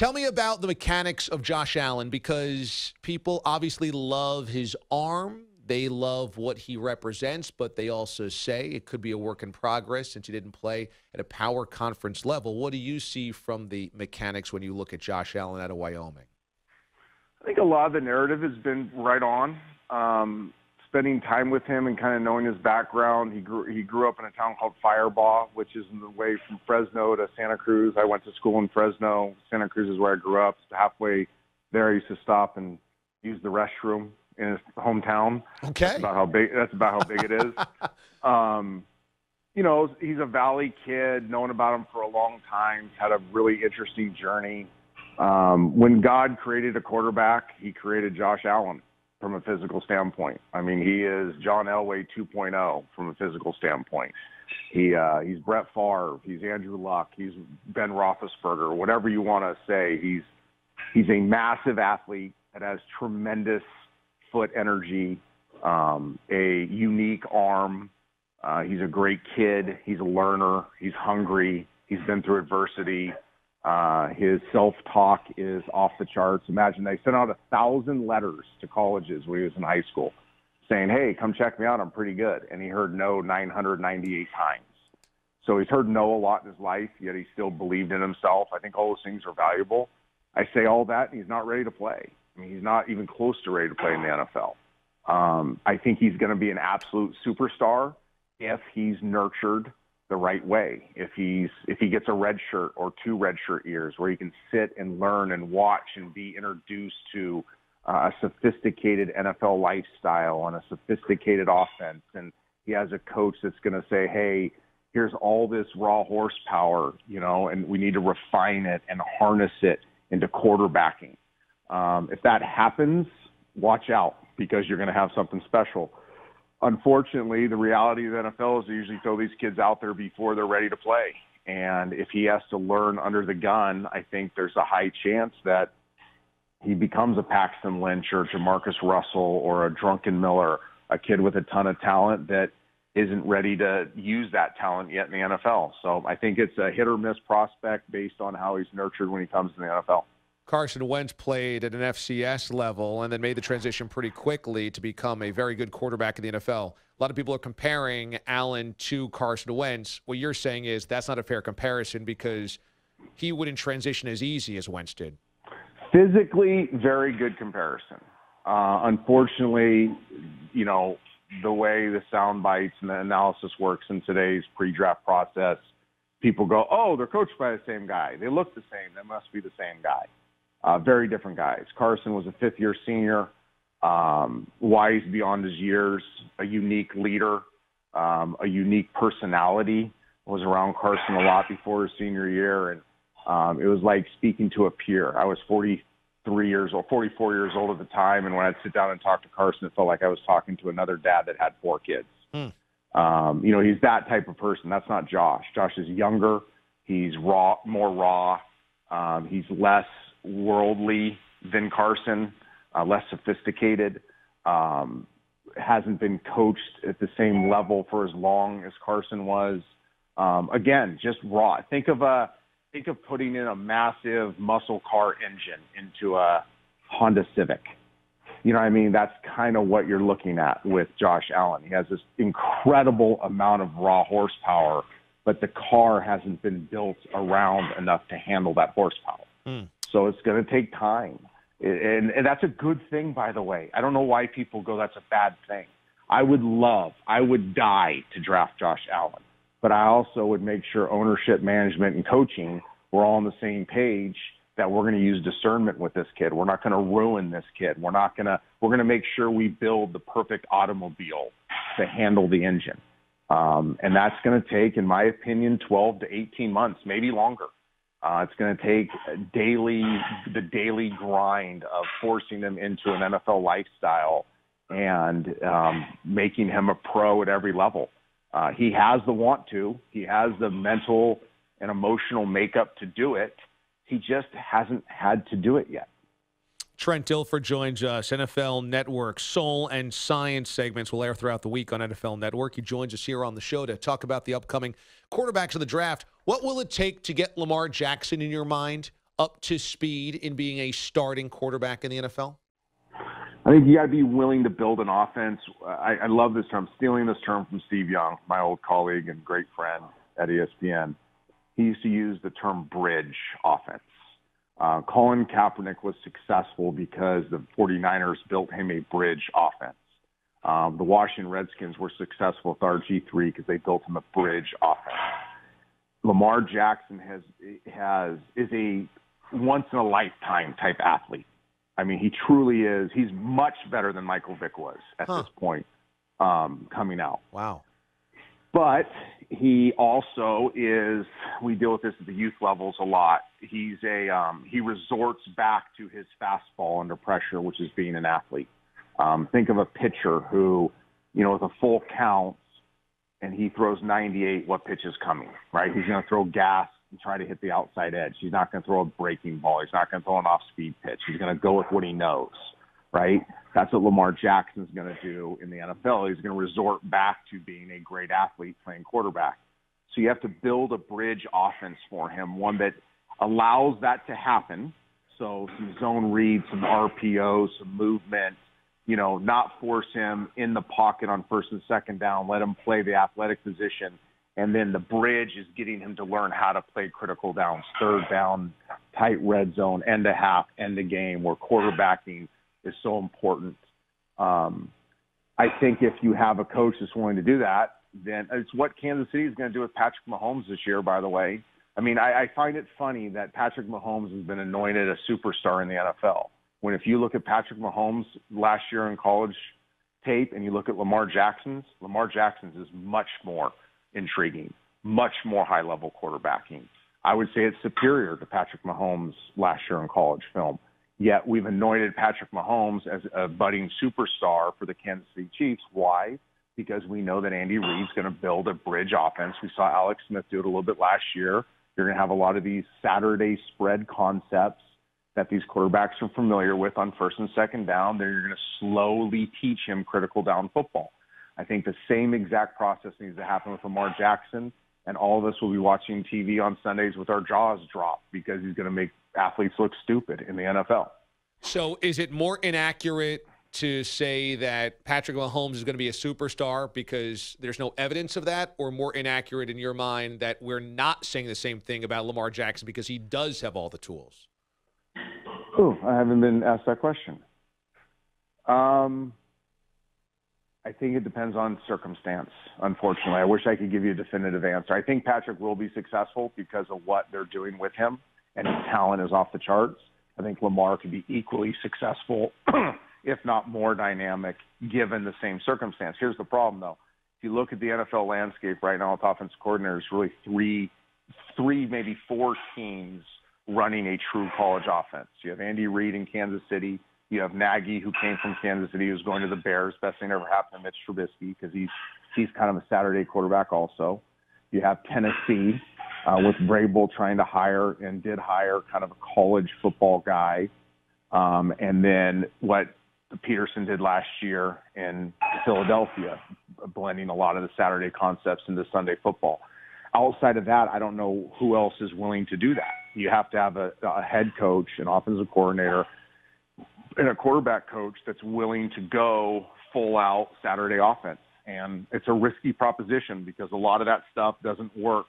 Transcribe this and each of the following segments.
Tell me about the mechanics of Josh Allen, because people obviously love his arm. They love what he represents, but they also say it could be a work in progress since he didn't play at a power conference level. What do you see from the mechanics when you look at Josh Allen out of Wyoming? I think a lot of the narrative has been right on. Spending time with him and kind of knowing his background. He grew up in a town called Firebaugh, which is in the way from Fresno to Santa Cruz. I went to school in Fresno. Santa Cruz is where I grew up. Halfway there, I used to stop and use the restroom in his hometown. Okay. That's about how big it is. You know, he's a Valley kid, known about him for a long time, had a really interesting journey. When God created a quarterback, he created Josh Allen from a physical standpoint. I mean, he is John Elway 2.0 from a physical standpoint. He's Brett Favre, he's Andrew Luck, he's Ben Roethlisberger, whatever you want to say. He's a massive athlete that has tremendous foot energy, a unique arm. He's a great kid. He's a learner. He's hungry. He's been through adversity. His self-talk is off the charts. Imagine they sent out 1,000 letters to colleges when he was in high school saying, hey, come check me out. I'm pretty good. And he heard no 998 times. So he's heard no a lot in his life, yet he still believed in himself. I think all those things are valuable. I say all that, and he's not ready to play. I mean, he's not even close to ready to play in the NFL. I think he's going to be an absolute superstar if he's nurtured the right way. If he gets a red shirt or 2 red shirt years where he can sit and learn and watch and be introduced to a sophisticated NFL lifestyle and a sophisticated offense, and he has a coach that's going to say, hey, here's all this raw horsepower, you know, and we need to refine it and harness it into quarterbacking. If that happens, watch out, because you're going to have something special. Unfortunately, the reality of the NFL is they usually throw these kids out there before they're ready to play. And if he has to learn under the gun, I think there's a high chance that he becomes a Paxton Lynch or Jamarcus Russell or a Drunken Miller, a kid with a ton of talent that isn't ready to use that talent yet in the NFL. So I think it's a hit or miss prospect based on how he's nurtured when he comes to the NFL. Carson Wentz played at an FCS level and then made the transition pretty quickly to become a very good quarterback in the NFL. A lot of people are comparing Allen to Carson Wentz. What you're saying is that's not a fair comparison because he wouldn't transition as easy as Wentz did. Physically, very good comparison. Unfortunately, you know, the way the sound bites and the analysis works in today's pre-draft process, people go, oh, they're coached by the same guy. They look the same. They must be the same guy. Very different guys. Carson was a fifth-year senior, wise beyond his years, a unique leader, a unique personality. Was around Carson a lot before his senior year, and it was like speaking to a peer. I was 44 years old at the time, and when I'd sit down and talk to Carson, it felt like I was talking to another dad that had 4 kids. You know, he's that type of person. That's not Josh. Josh is younger. He's more raw. He's less worldly than Carson, less sophisticated, hasn't been coached at the same level for as long as Carson was. Again, just raw. Think of putting in a massive muscle car engine into a Honda Civic. You know what I mean? That's kind of what you're looking at with Josh Allen. He has this incredible amount of raw horsepower, but the car hasn't been built around enough to handle that horsepower. So it's going to take time. And that's a good thing, by the way. I don't know why people go, that's a bad thing. I would die to draft Josh Allen. But I also would make sure ownership, management, and coaching were all on the same page that we're going to use discernment with this kid. We're not going to ruin this kid. We're going to make sure we build the perfect automobile to handle the engine. And that's going to take, in my opinion, 12 to 18 months, maybe longer. It's going to take the daily grind of forcing them into an NFL lifestyle and making him a pro at every level. He has the want to. He has the mental and emotional makeup to do it. He just hasn't had to do it yet. Trent Dilfer joins us. NFL Network Soul and Science segments will air throughout the week on NFL Network. He joins us here on the show to talk about the upcoming quarterbacks of the draft. What will it take to get Lamar Jackson in your mind up to speed in being a starting quarterback in the NFL? I think you got to be willing to build an offense. I love this term. Stealing this term from Steve Young, my old colleague and great friend at ESPN. He used to use the term bridge offense. Colin Kaepernick was successful because the 49ers built him a bridge offense. The Washington Redskins were successful with RG3 because they built him a bridge offense. Lamar Jackson is a once-in-a-lifetime type athlete. I mean, he truly is. He's much better than Michael Vick was at this point coming out. Wow. But he also is, we deal with this at the youth levels a lot. He resorts back to his fastball under pressure, which is being an athlete. Think of a pitcher who, with a full count and he throws 98, what pitch is coming, right? He's going to throw gas and try to hit the outside edge. He's not going to throw a breaking ball. He's not going to throw an off-speed pitch. He's going to go with what he knows, right? That's what Lamar Jackson's going to do in the NFL. He's going to resort back to being a great athlete playing quarterback. So you have to build a bridge offense for him, one that allows that to happen. So some zone reads, some RPO, some movement, not force him in the pocket on first and second down, let him play the athletic position. And then the bridge is getting him to learn how to play critical downs, third down, tight red zone, end of half, end of game, where quarterbacking is so important. I think if you have a coach that's willing to do that, then it's what Kansas City is going to do with Patrick Mahomes this year, by the way. I mean, I find it funny that Patrick Mahomes has been anointed a superstar in the NFL. When if you look at Patrick Mahomes last year in college tape and you look at Lamar Jackson's is much more intriguing, much more high-level quarterbacking. I would say it's superior to Patrick Mahomes last year in college film. Yet we've anointed Patrick Mahomes as a budding superstar for the Kansas City Chiefs. Why? Because we know that Andy Reid's going to build a bridge offense. We saw Alex Smith do it a little bit last year. You're going to have a lot of these Saturday spread concepts that these quarterbacks are familiar with on first and second down. Then you're going to slowly teach him critical down football. I think the same exact process needs to happen with Lamar Jackson, and all of us will be watching TV on Sundays with our jaws dropped because he's going to make athletes look stupid in the NFL. So is it more inaccurate to say that Patrick Mahomes is going to be a superstar because there's no evidence of that, or more inaccurate in your mind that we're not saying the same thing about Lamar Jackson because he does have all the tools? Oh, I haven't been asked that question. I think it depends on circumstance, unfortunately. I wish I could give you a definitive answer. I think Patrick will be successful because of what they're doing with him, and his talent is off the charts. I think Lamar could be equally successful, if not more dynamic, given the same circumstance. Here's the problem, though. If you look at the NFL landscape right now with offensive coordinators, really three, maybe four teams running a true college offense. You have Andy Reid in Kansas City. You have Nagy, who came from Kansas City, who's going to the Bears. Best thing ever happened to Mitch Trubisky because he's kind of a Saturday quarterback also. You have Tennessee with Vrabel trying to hire and did hire kind of a college football guy. And then what Peterson did last year in Philadelphia, blending a lot of the Saturday concepts into Sunday football. Outside of that, I don't know who else is willing to do that. You have to have a head coach, an offensive coordinator, and a quarterback coach that's willing to go full-out Saturday offense. And it's a risky proposition because a lot of that stuff doesn't work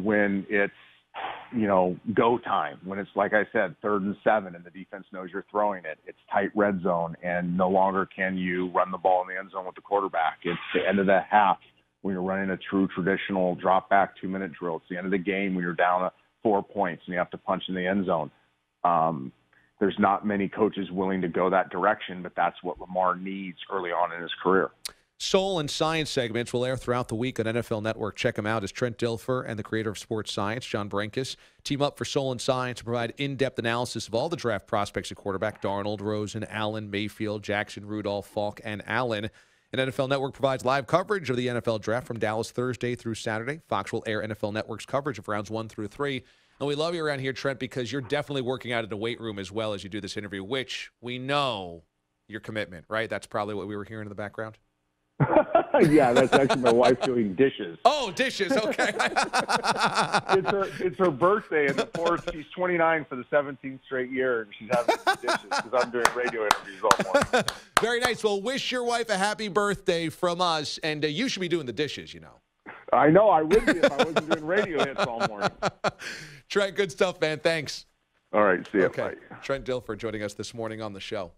when it's, go time. When it's, like I said, 3rd and 7 and the defense knows you're throwing it. It's tight red zone, and no longer can you run the ball in the end zone with the quarterback. It's the end of the half when you're running a true traditional drop-back 2-minute drill. It's the end of the game when you're down 4 points and you have to punch in the end zone. There's not many coaches willing to go that direction, but that's what Lamar needs early on in his career. Soul and Science segments will air throughout the week on NFL Network. Check them out as Trent Dilfer and the creator of Sports Science, John Brenkus, team up for Soul and Science to provide in-depth analysis of all the draft prospects at quarterback: Darnold, Rosen, Allen, Mayfield, Jackson, Rudolph, Falk, and Allen. And NFL Network provides live coverage of the NFL Draft from Dallas Thursday through Saturday. Fox will air NFL Network's coverage of rounds 1 through 3. And we love you around here, Trent, because you're definitely working out at the weight room as well as you do this interview, which we know your commitment, right? That's probably what we were hearing in the background. Yeah, that's actually my wife doing dishes. Oh, dishes. Okay. It's her birthday, and she's 29 for the 17th straight year, and she's having to do dishes because I'm doing radio interviews all morning. Very nice. Well, wish your wife a happy birthday from us, and you should be doing the dishes, you know. I know I would be if I wasn't doing radio hits all morning. Trent, good stuff, man. Thanks. All right, see you. Okay. Bye. Trent Dilfer joining us this morning on the show.